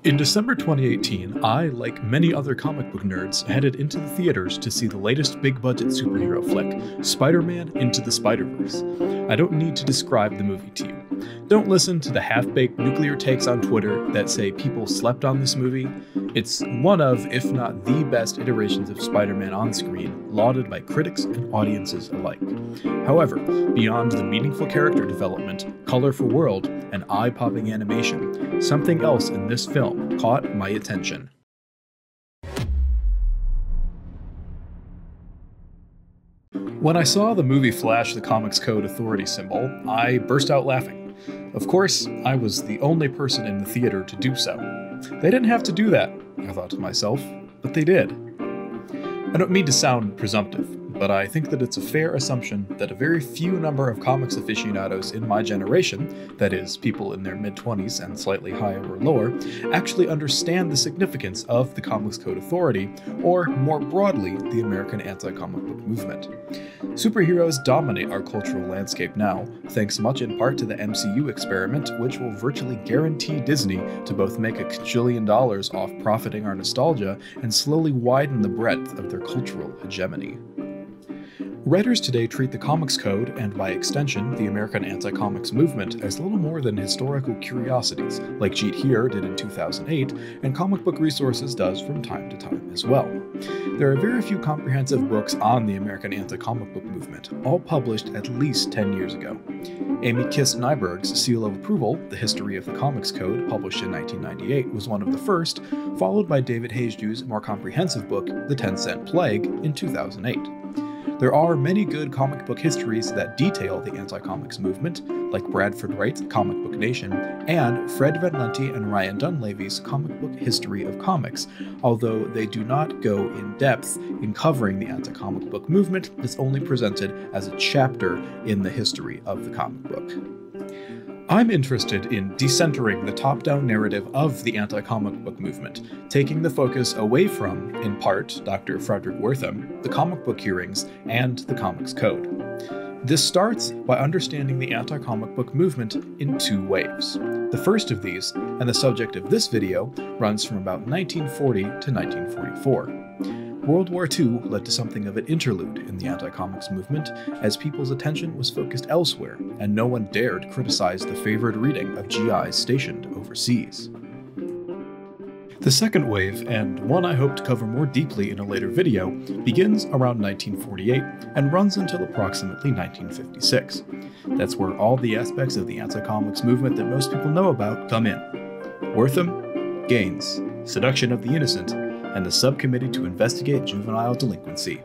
In December 2018, I, like many other comic book nerds, headed into the theaters to see the latest big-budget superhero flick, Spider-Man Into the Spider-Verse. I don't need to describe the movie to you. Don't listen to the half-baked nuclear takes on Twitter that say people slept on this movie. It's one of, if not the best iterations of Spider-Man on screen, lauded by critics and audiences alike. However, beyond the meaningful character development, colorful world, and eye-popping animation, something else in this film caught my attention. When I saw the movie flash the Comics Code Authority symbol, I burst out laughing. Of course, I was the only person in the theater to do so. They didn't have to do that, I thought to myself, but they did. I don't mean to sound presumptive, but I think that it's a fair assumption that a very few number of comics aficionados in my generation, that is, people in their mid-20s and slightly higher or lower, actually understand the significance of the Comics Code Authority, or more broadly, the American anti-comic book movement. Superheroes dominate our cultural landscape now, thanks much in part to the MCU experiment, which will virtually guarantee Disney to both make a cajillion dollars off profiting our nostalgia and slowly widen the breadth of their cultural hegemony. Writers today treat the Comics Code, and by extension, the American anti-comics movement, as little more than historical curiosities, like Jeet Heer did in 2008, and Comic Book Resources does from time to time as well. There are very few comprehensive books on the American anti-comic book movement, all published at least 10 years ago. Amy Kist Nyberg's Seal of Approval, The History of the Comics Code, published in 1998, was one of the first, followed by David Hagedu's more comprehensive book, The 10-Cent Plague, in 2008. There are many good comic book histories that detail the anti-comics movement, like Bradford Wright's Comic Book Nation, and Fred Van Lente and Ryan Dunleavy's Comic Book History of Comics, although they do not go in depth in covering the anti-comic book movement. It's only presented as a chapter in the history of the comic book. I'm interested in decentering the top-down narrative of the anti-comic book movement, taking the focus away from, in part, Dr. Frederick Wertham, the comic book hearings, and the Comics Code. This starts by understanding the anti-comic book movement in two waves. The first of these, and the subject of this video, runs from about 1940 to 1944. World War II led to something of an interlude in the anti-comics movement, as people's attention was focused elsewhere, and no one dared criticize the favored reading of GIs stationed overseas. The second wave, and one I hope to cover more deeply in a later video, begins around 1948 and runs until approximately 1956. That's where all the aspects of the anti-comics movement that most people know about come in. Wertham, Gaines, Seduction of the Innocent, and the Subcommittee to Investigate Juvenile Delinquency.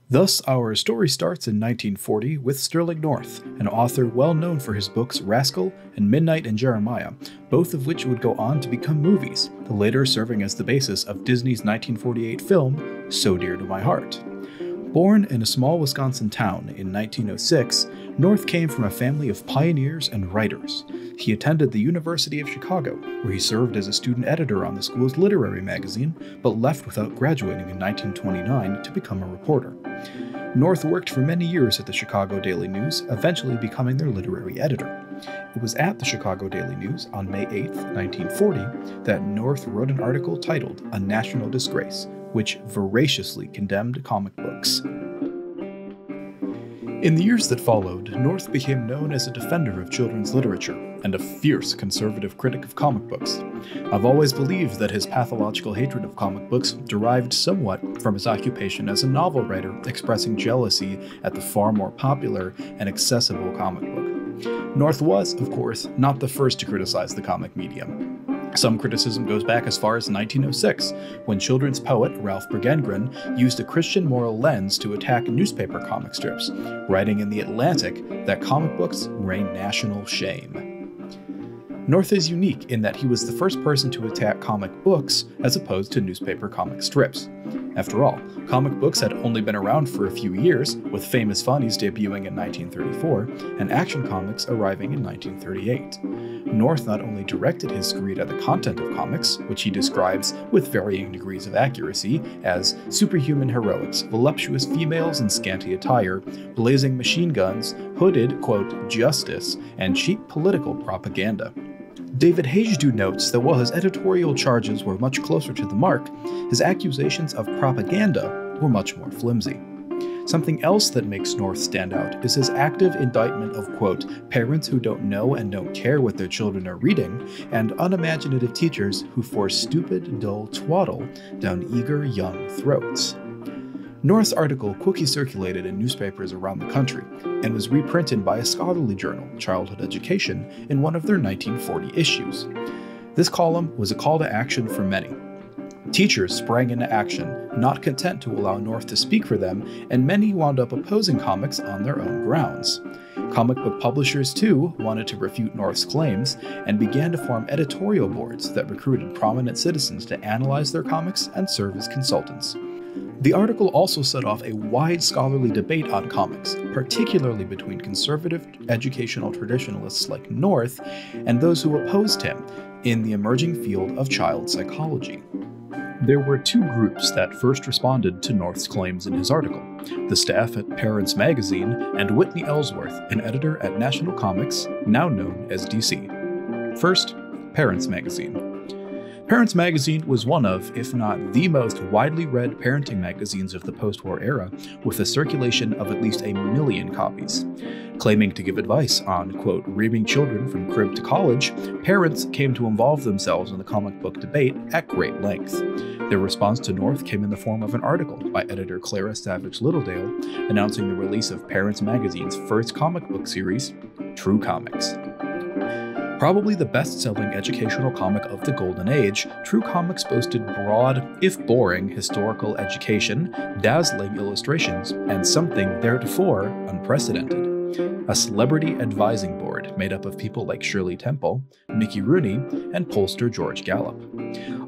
Thus, our story starts in 1940 with Sterling North, an author well known for his books Rascal and Midnight and Jeremiah, both of which would go on to become movies, the later serving as the basis of Disney's 1948 film, So Dear to My Heart. Born in a small Wisconsin town in 1906, North came from a family of pioneers and writers. He attended the University of Chicago, where he served as a student editor on the school's literary magazine, but left without graduating in 1929 to become a reporter. North worked for many years at the Chicago Daily News, eventually becoming their literary editor. It was at the Chicago Daily News on May 8, 1940, that North wrote an article titled A National Disgrace, which voraciously condemned comic books. In the years that followed, North became known as a defender of children's literature and a fierce conservative critic of comic books. I've always believed that his pathological hatred of comic books derived somewhat from his occupation as a novel writer expressing jealousy at the far more popular and accessible comic book. North was, of course, not the first to criticize the comic medium. Some criticism goes back as far as 1906, when children's poet Ralph Bergengren used a Christian moral lens to attack newspaper comic strips, writing in The Atlantic that comic books were a national shame. North is unique in that he was the first person to attack comic books as opposed to newspaper comic strips. After all, comic books had only been around for a few years, with Famous Funnies debuting in 1934 and Action Comics arriving in 1938. North not only directed his screed at the content of comics, which he describes with varying degrees of accuracy as superhuman heroics, voluptuous females in scanty attire, blazing machine guns, hooded, quote, justice, and cheap political propaganda. David Hajdu notes that while his editorial charges were much closer to the mark, his accusations of propaganda were much more flimsy. Something else that makes North stand out is his active indictment of, quote, parents who don't know and don't care what their children are reading, and unimaginative teachers who force stupid, dull twaddle down eager young throats. North's article quickly circulated in newspapers around the country and was reprinted by a scholarly journal, Childhood Education, in one of their 1940 issues. This column was a call to action for many. Teachers sprang into action, not content to allow North to speak for them, and many wound up opposing comics on their own grounds. Comic book publishers, too, wanted to refute North's claims and began to form editorial boards that recruited prominent citizens to analyze their comics and serve as consultants. The article also set off a wide scholarly debate on comics, particularly between conservative educational traditionalists like North and those who opposed him in the emerging field of child psychology. There were two groups that first responded to North's claims in his article: the staff at Parents Magazine and Whitney Ellsworth, an editor at National Comics, now known as DC. First, Parents Magazine. Parents Magazine was one of, if not the most widely read parenting magazines of the post-war era, with a circulation of at least 1 million copies. Claiming to give advice on, quote, rearing children from crib to college, Parents came to involve themselves in the comic book debate at great length. Their response to North came in the form of an article by editor Clara Savage Littledale announcing the release of Parents Magazine's first comic book series, True Comics. Probably the best-selling educational comic of the Golden Age, True Comics boasted broad, if boring, historical education, dazzling illustrations, and something theretofore unprecedented: a celebrity advising board made up of people like Shirley Temple, Mickey Rooney, and pollster George Gallup.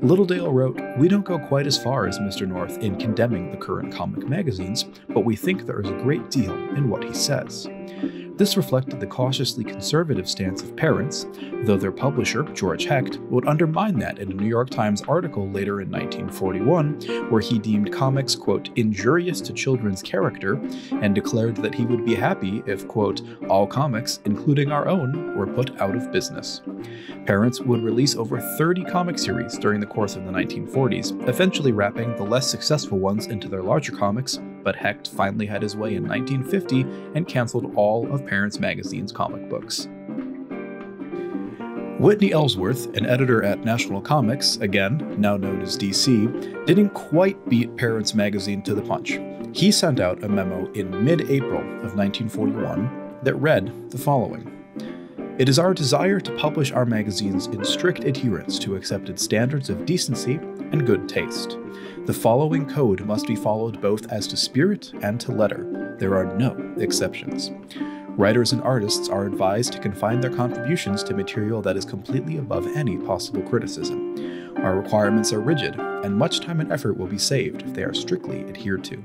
Littledale wrote, "We don't go quite as far as Mr. North in condemning the current comic magazines, but we think there is a great deal in what he says." This reflected the cautiously conservative stance of Parents, though their publisher, George Hecht, would undermine that in a New York Times article later in 1941, where he deemed comics, quote, injurious to children's character, and declared that he would be happy if, quote, all comics, including our own, were put out of business. Parents would release over 30 comic series during the course of the 1940s, eventually wrapping the less successful ones into their larger comics, but Hecht finally had his way in 1950 and canceled all of Parents Magazine's comic books. Whitney Ellsworth, an editor at National Comics, again, now known as DC, didn't quite beat Parents Magazine to the punch. He sent out a memo in mid-April of 1941 that read the following: "It is our desire to publish our magazines in strict adherence to accepted standards of decency and good taste. The following code must be followed both as to spirit and to letter. There are no exceptions. Writers and artists are advised to confine their contributions to material that is completely above any possible criticism. Our requirements are rigid, and much time and effort will be saved if they are strictly adhered to.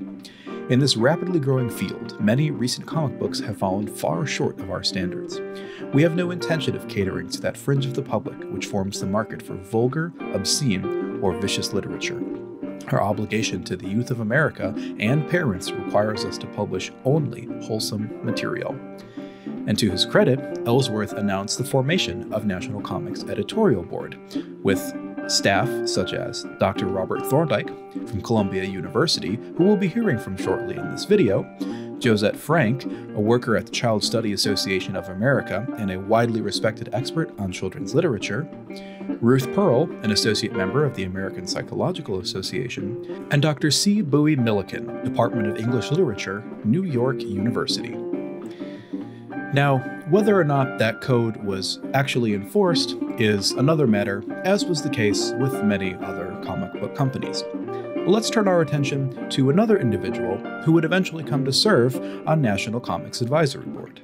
In this rapidly growing field, many recent comic books have fallen far short of our standards. We have no intention of catering to that fringe of the public which forms the market for vulgar, obscene, or vicious literature. Our obligation to the youth of America and parents requires us to publish only wholesome material." And to his credit, Ellsworth announced the formation of National Comics' editorial board, with staff such as Dr. Robert Thorndike from Columbia University, who we'll be hearing from shortly in this video, Josette Frank, a worker at the Child Study Association of America and a widely respected expert on children's literature, Ruth Pearl, an associate member of the American Psychological Association, and Dr. C. Bowie Milliken, Department of English Literature, New York University. Now, whether or not that code was actually enforced is another matter, as was the case with many other comic book companies. But let's turn our attention to another individual who would eventually come to serve on National Comics Advisory Board.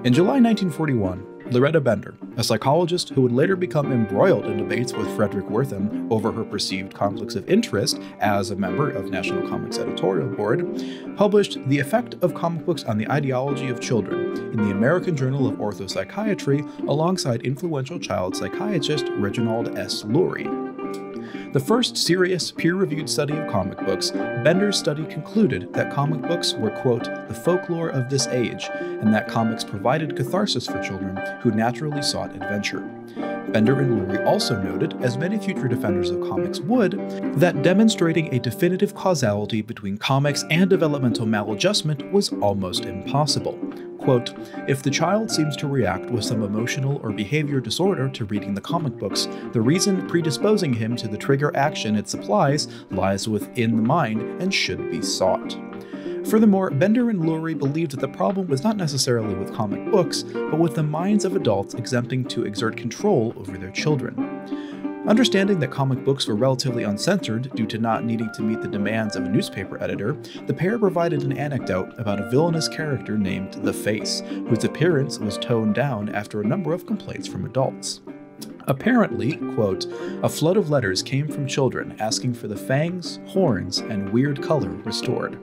In July 1941, Loretta Bender, a psychologist who would later become embroiled in debates with Frederick Wertham over her perceived conflicts of interest as a member of National Comics Editorial Board, published The Effect of Comic Books on the Ideology of Children in the American Journal of Orthopsychiatry alongside influential child psychiatrist Reginald S. Lurie. The first serious, peer-reviewed study of comic books, Bender's study concluded that comic books were, quote, the folklore of this age, and that comics provided catharsis for children who naturally sought adventure. Bender and Lurie also noted, as many future defenders of comics would, that demonstrating a definitive causality between comics and developmental maladjustment was almost impossible. Quote, "If the child seems to react with some emotional or behavior disorder to reading the comic books, the reason predisposing him to the trigger action it supplies lies within the mind and should be sought." Furthermore, Bender and Lurie believed that the problem was not necessarily with comic books, but with the minds of adults attempting to exert control over their children. Understanding that comic books were relatively uncensored due to not needing to meet the demands of a newspaper editor, the pair provided an anecdote about a villainous character named The Face, whose appearance was toned down after a number of complaints from adults. Apparently, quote, "a flood of letters came from children asking for the fangs, horns, and weird color restored."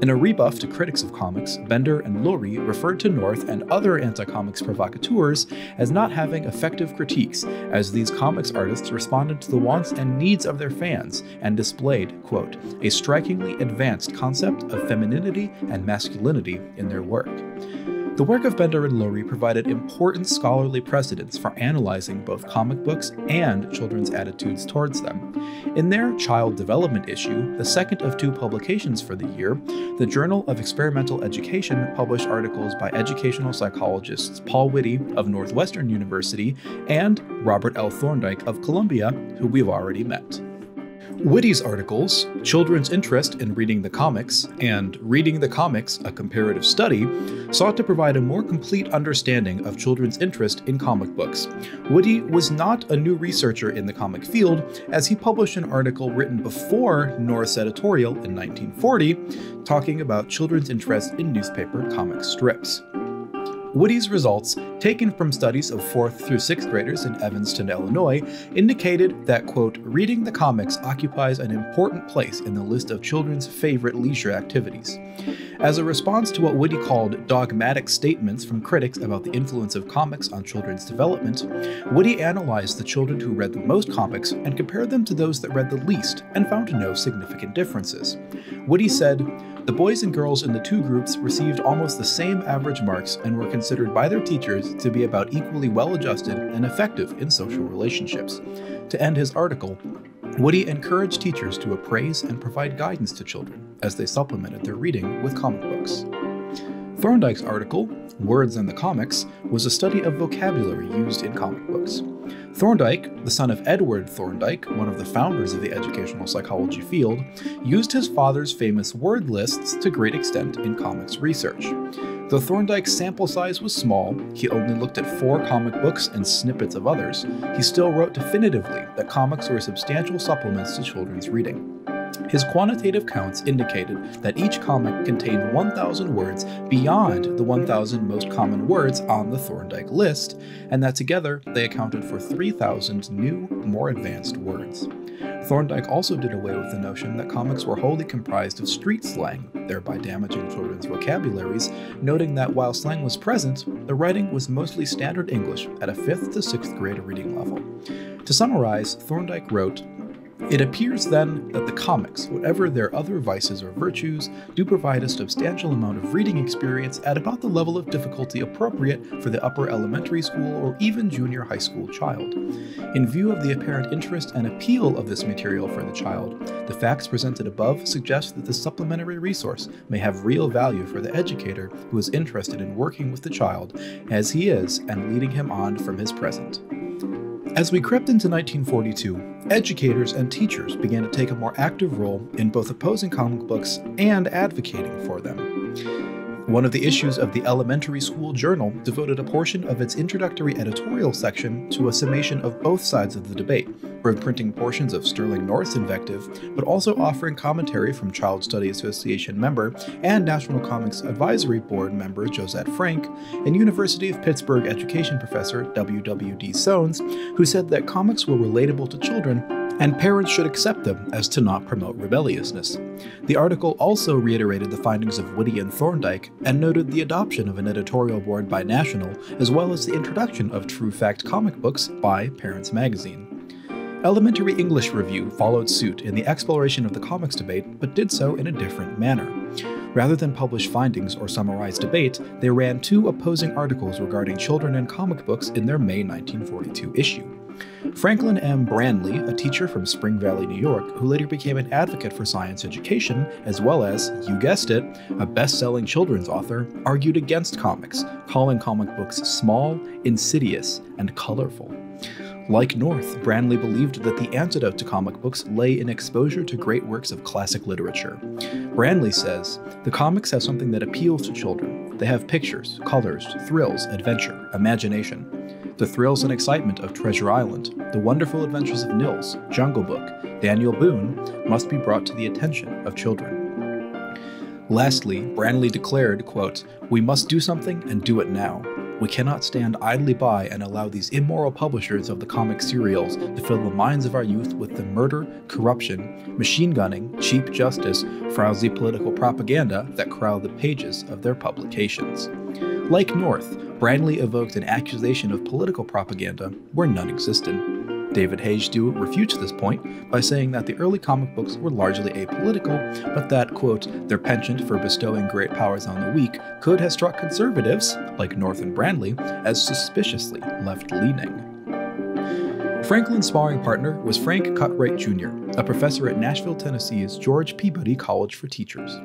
In a rebuff to critics of comics, Bender and Lurie referred to North and other anti-comics provocateurs as not having effective critiques, as these comics artists responded to the wants and needs of their fans and displayed, quote, "a strikingly advanced concept of femininity and masculinity in their work." The work of Bender and Lurie provided important scholarly precedents for analyzing both comic books and children's attitudes towards them. In their Child Development issue, the second of 2 publications for the year, the Journal of Experimental Education published articles by educational psychologists Paul Whitty of Northwestern University and Robert L. Thorndike of Columbia, who we've already met. Whitty's articles, Children's Interest in Reading the Comics, and Reading the Comics, A Comparative Study, sought to provide a more complete understanding of children's interest in comic books. Whitty was not a new researcher in the comic field, as he published an article written before North's editorial in 1940, talking about children's interest in newspaper comic strips. Whitty's results, taken from studies of 4th through 6th graders in Evanston, Illinois, indicated that, quote, "reading the comics occupies an important place in the list of children's favorite leisure activities." As a response to what Whitty called dogmatic statements from critics about the influence of comics on children's development, Whitty analyzed the children who read the most comics and compared them to those that read the least and found no significant differences. Whitty said, "The boys and girls in the 2 groups received almost the same average marks and were considered by their teachers to be about equally well-adjusted and effective in social relationships." To end his article, Whitty encouraged teachers to appraise and provide guidance to children as they supplemented their reading with comic books. Thorndike's article, Words and the Comics, was a study of vocabulary used in comic books. Thorndike, the son of Edward Thorndike, one of the founders of the educational psychology field, used his father's famous word lists to great extent in comics research. Though Thorndike's sample size was small, he only looked at 4 comic books and snippets of others, he still wrote definitively that comics were substantial supplements to children's reading. His quantitative counts indicated that each comic contained 1,000 words beyond the 1,000 most common words on the Thorndike list, and that together they accounted for 3,000 new, more advanced words. Thorndike also did away with the notion that comics were wholly comprised of street slang, thereby damaging children's vocabularies, noting that while slang was present, the writing was mostly standard English at a 5th to 6th grade reading level. To summarize, Thorndike wrote, "It appears then that the comics, whatever their other vices or virtues, do provide a substantial amount of reading experience at about the level of difficulty appropriate for the upper elementary school or even junior high school child. In view of the apparent interest and appeal of this material for the child, the facts presented above suggest that this supplementary resource may have real value for the educator who is interested in working with the child as he is and leading him on from his present." As we crept into 1942, educators and teachers began to take a more active role in both opposing comic books and advocating for them. One of the issues of the Elementary School Journal devoted a portion of its introductory editorial section to a summation of both sides of the debate, reprinting portions of Sterling North's invective, but also offering commentary from Child Study Association member and National Comics Advisory Board member Josette Frank, and University of Pittsburgh education professor W.W.D. Soanes, who said that comics were relatable to children and parents should accept them as to not promote rebelliousness. The article also reiterated the findings of Whitty and Thorndike and noted the adoption of an editorial board by National, as well as the introduction of True Fact comic books by Parents Magazine. Elementary English Review followed suit in the exploration of the comics debate, but did so in a different manner. Rather than publish findings or summarize debate, they ran 2 opposing articles regarding children and comic books in their May 1942 issue. Franklin M. Branley, a teacher from Spring Valley, New York, who later became an advocate for science education, as well as, you guessed it, a best-selling children's author, argued against comics, calling comic books small, insidious, and colorful. Like North, Branley believed that the antidote to comic books lay in exposure to great works of classic literature. Branley says, "The comics have something that appeals to children. They have pictures, colors, thrills, adventure, imagination. The thrills and excitement of Treasure Island, the wonderful adventures of Nils, Jungle Book, Daniel Boone must be brought to the attention of children." Lastly, Branley declared, quote, "We must do something and do it now. We cannot stand idly by and allow these immoral publishers of the comic serials to fill the minds of our youth with the murder, corruption, machine gunning, cheap justice, frowsy political propaganda that crowd the pages of their publications." Like North, Branley evoked an accusation of political propaganda where none existed. David Hayes Stewart refutes this point by saying that the early comic books were largely apolitical, but that, quote, "their penchant for bestowing great powers on the weak could have struck conservatives, like North and Branley, as suspiciously left-leaning." Franklin's sparring partner was Frank Cutright Jr., a professor at Nashville, Tennessee's George Peabody College for Teachers.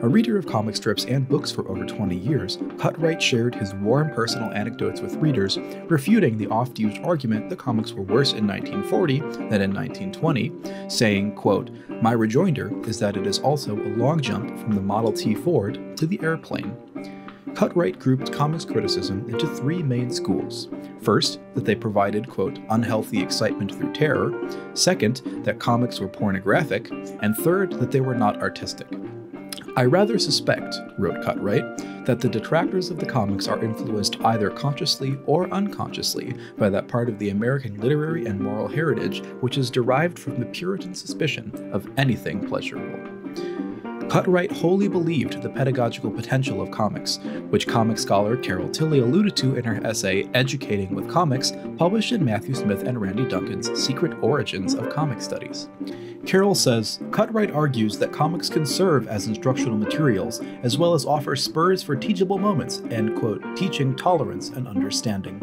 A reader of comic strips and books for over 20 years, Cutright shared his warm personal anecdotes with readers, refuting the oft-used argument that comics were worse in 1940 than in 1920, saying, quote, "My rejoinder is that it is also a long jump from the Model T Ford to the airplane." Cutright grouped comics criticism into 3 main schools. First, that they provided, quote, "unhealthy excitement through terror." Second, that comics were pornographic. And third, that they were not artistic. "I rather suspect," wrote Cutright, "that the detractors of the comics are influenced either consciously or unconsciously by that part of the American literary and moral heritage which is derived from the Puritan suspicion of anything pleasurable." Cutright wholly believed the pedagogical potential of comics, which comic scholar Carol Tilly alluded to in her essay Educating with Comics, published in Matthew Smith and Randy Duncan's Secret Origins of Comic Studies. Carol says, "Cutright argues that comics can serve as instructional materials, as well as offer spurs for teachable moments and, quote, teaching tolerance and understanding."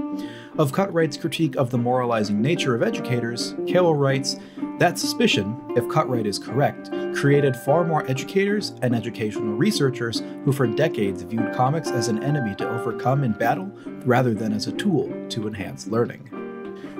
Of Cutright's critique of the moralizing nature of educators, Carol writes, "That suspicion, if Cutright is correct, created far more educators and educational researchers who for decades viewed comics as an enemy to overcome in battle rather than as a tool to enhance learning."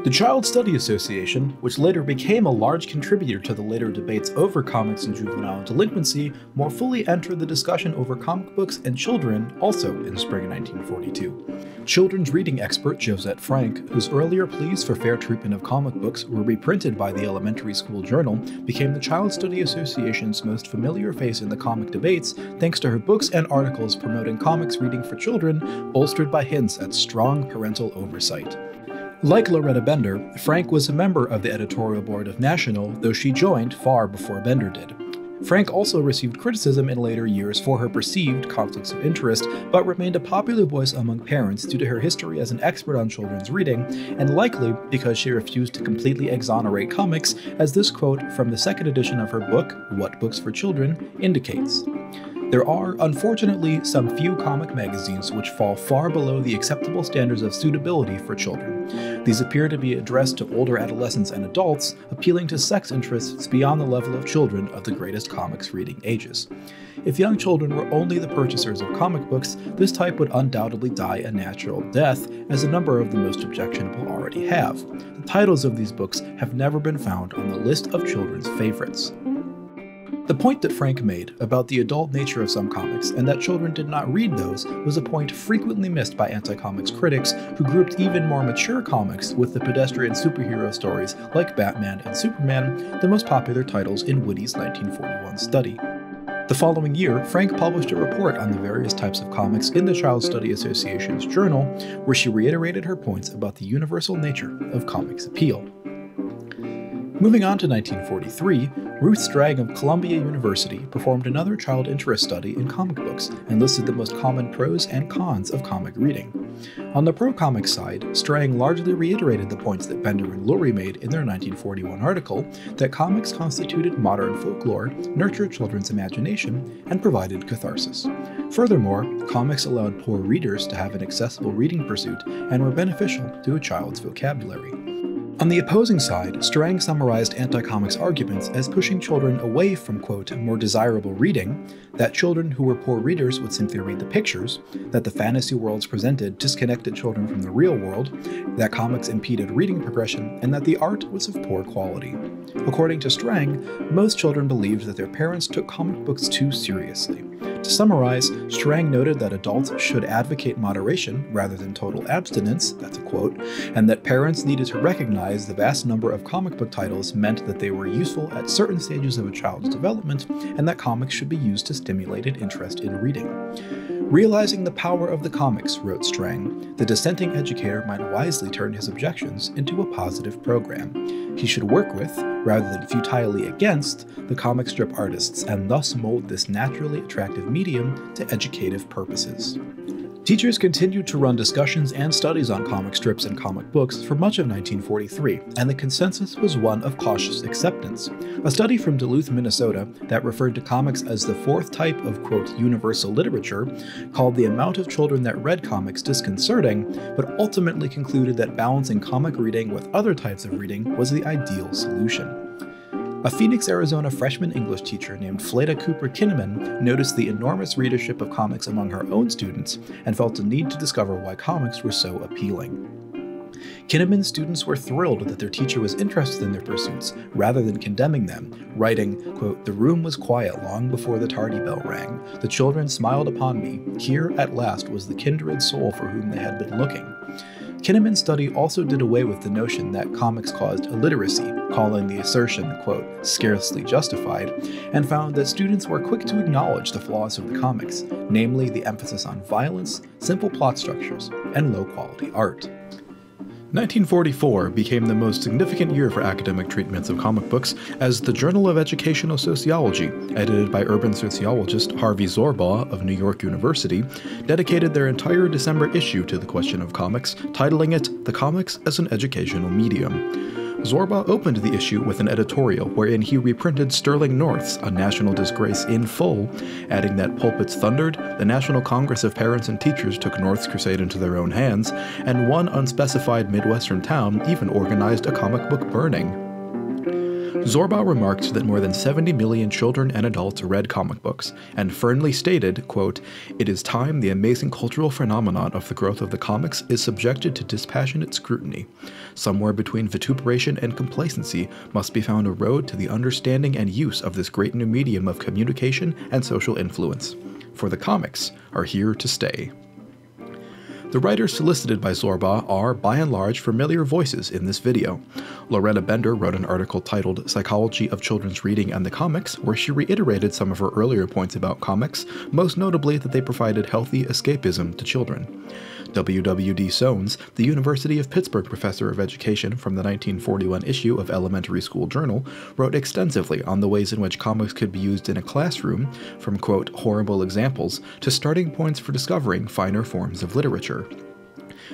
The Child Study Association, which later became a large contributor to the later debates over comics and juvenile delinquency, more fully entered the discussion over comic books and children also in spring 1942. Children's reading expert Josette Frank, whose earlier pleas for fair treatment of comic books were reprinted by the Elementary School Journal, became the Child Study Association's most familiar face in the comic debates thanks to her books and articles promoting comics reading for children, bolstered by hints at strong parental oversight. Like Loretta Bender, Frank was a member of the editorial board of National, though she joined far before Bender did. Frank also received criticism in later years for her perceived conflicts of interest, but remained a popular voice among parents due to her history as an expert on children's reading, and likely because she refused to completely exonerate comics, as this quote from the second edition of her book, What Books for Children, indicates. There are, unfortunately, some few comic magazines which fall far below the acceptable standards of suitability for children. These appear to be addressed to older adolescents and adults, appealing to sex interests beyond the level of children of the greatest comics reading ages. If young children were only the purchasers of comic books, this type would undoubtedly die a natural death, as a number of the most objectionable already have. The titles of these books have never been found on the list of children's favorites. The point that Frank made about the adult nature of some comics and that children did not read those was a point frequently missed by anti-comics critics who grouped even more mature comics with the pedestrian superhero stories like Batman and Superman, the most popular titles in Woody's 1941 study. The following year, Frank published a report on the various types of comics in the Child Study Association's journal, where she reiterated her points about the universal nature of comics' appeal. Moving on to 1943, Ruth Strang of Columbia University performed another child interest study in comic books and listed the most common pros and cons of comic reading. On the pro-comics side, Strang largely reiterated the points that Bender and Lurie made in their 1941 article that comics constituted modern folklore, nurtured children's imagination, and provided catharsis. Furthermore, comics allowed poor readers to have an accessible reading pursuit and were beneficial to a child's vocabulary. On the opposing side, Strang summarized anti-comics arguments as pushing children away from, quote, more desirable reading, that children who were poor readers would simply read the pictures, that the fantasy worlds presented disconnected children from the real world, that comics impeded reading progression, and that the art was of poor quality. According to Strang, most children believed that their parents took comic books too seriously. To summarize, Strang noted that adults should advocate moderation rather than total abstinence, that's a quote, and that parents needed to recognize the vast number of comic book titles meant that they were useful at certain stages of a child's development, and that comics should be used to stimulate an interest in reading. Realizing the power of the comics, wrote Strang, the dissenting educator might wisely turn his objections into a positive program. He should work with, rather than futilely against, the comic strip artists and thus mold this naturally attractive medium to educative purposes. Teachers continued to run discussions and studies on comic strips and comic books for much of 1943, and the consensus was one of cautious acceptance. A study from Duluth, Minnesota, that referred to comics as the fourth type of, quote, universal literature, called the amount of children that read comics disconcerting, but ultimately concluded that balancing comic reading with other types of reading was the ideal solution. A Phoenix, Arizona freshman English teacher named Fleda Cooper Kinnaman noticed the enormous readership of comics among her own students and felt a need to discover why comics were so appealing. Kinnaman's students were thrilled that their teacher was interested in their pursuits rather than condemning them, writing, quote, "The room was quiet long before the tardy bell rang. The children smiled upon me. Here, at last, was the kindred soul for whom they had been looking." Kinnaman's study also did away with the notion that comics caused illiteracy, calling the assertion, quote, "scarcely justified," and found that students were quick to acknowledge the flaws of the comics, namely the emphasis on violence, simple plot structures, and low-quality art. 1944 became the most significant year for academic treatments of comic books as the Journal of Educational Sociology, edited by urban sociologist Harvey Zorbaugh of New York University, dedicated their entire December issue to the question of comics, titling it "The Comics as an Educational Medium." Zorbaugh opened the issue with an editorial wherein he reprinted Sterling North's A National Disgrace in full, adding that pulpits thundered, the National Congress of Parents and Teachers took North's crusade into their own hands, and one unspecified Midwestern town even organized a comic book burning. Zorbaugh remarked that more than 70 million children and adults read comic books, and firmly stated, quote, "It is time the amazing cultural phenomenon of the growth of the comics is subjected to dispassionate scrutiny. Somewhere between vituperation and complacency must be found a road to the understanding and use of this great new medium of communication and social influence. For the comics are here to stay." The writers solicited by Zorbaugh are, by and large, familiar voices in this video. Loretta Bender wrote an article titled Psychology of Children's Reading and the Comics, where she reiterated some of her earlier points about comics, most notably that they provided healthy escapism to children. W.W.D. Soanes, the University of Pittsburgh professor of education from the 1941 issue of Elementary School Journal, wrote extensively on the ways in which comics could be used in a classroom, from, quote, horrible examples to starting points for discovering finer forms of literature.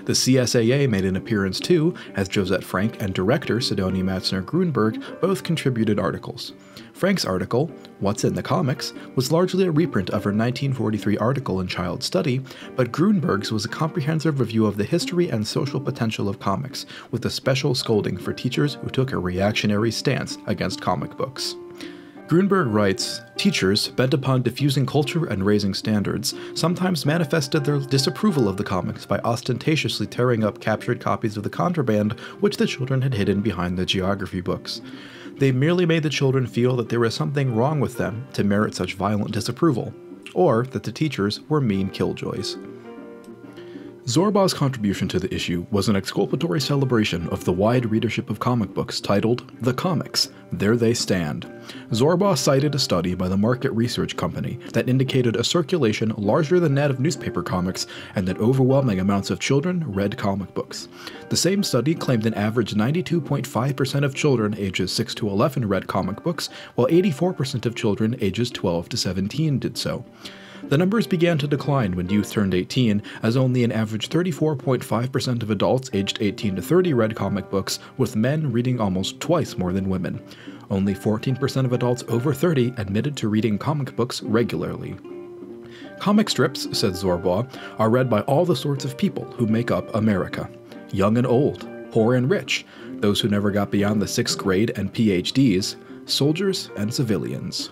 The CSAA made an appearance too, as Josette Frank and director Sidonie Matzner-Grunberg both contributed articles. Frank's article, What's in the Comics, was largely a reprint of her 1943 article in Child Study, but Grunberg's was a comprehensive review of the history and social potential of comics, with a special scolding for teachers who took a reactionary stance against comic books. Grunberg writes, "Teachers, bent upon diffusing culture and raising standards, sometimes manifested their disapproval of the comics by ostentatiously tearing up captured copies of the contraband which the children had hidden behind the geography books. They merely made the children feel that there was something wrong with them to merit such violent disapproval, or that the teachers were mean killjoys." Zorbaugh's contribution to the issue was an exculpatory celebration of the wide readership of comic books titled The Comics, There They Stand. Zorbaugh cited a study by the Market Research Company that indicated a circulation larger than that of newspaper comics and that overwhelming amounts of children read comic books. The same study claimed an average 92.5% of children ages 6 to 11 read comic books, while 84% of children ages 12 to 17 did so. The numbers began to decline when youth turned 18, as only an average 34.5% of adults aged 18 to 30 read comic books, with men reading almost twice more than women. Only 14% of adults over 30 admitted to reading comic books regularly. Comic strips, said Zorbaugh, are read by all the sorts of people who make up America. Young and old, poor and rich, those who never got beyond the 6th grade and PhDs, soldiers and civilians.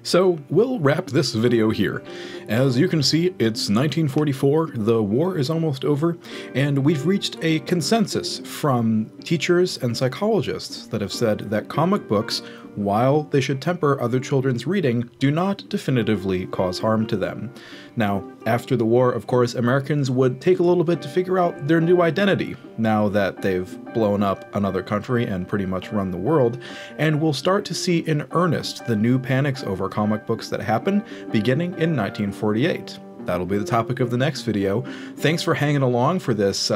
So we'll wrap this video here. As you can see, it's 1944, the war is almost over, and we've reached a consensus from teachers and psychologists that have said that comic books, while they should temper other children's reading, do not definitively cause harm to them. Now, after the war, of course, Americans would take a little bit to figure out their new identity, now that they've blown up another country and pretty much run the world, and we'll start to see in earnest the new panics over comic books that happen beginning in 1948. That'll be the topic of the next video. Thanks for hanging along for this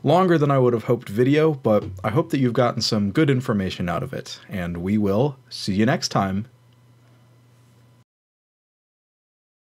longer than I would have hoped video, but I hope that you've gotten some good information out of it, and we will see you next time.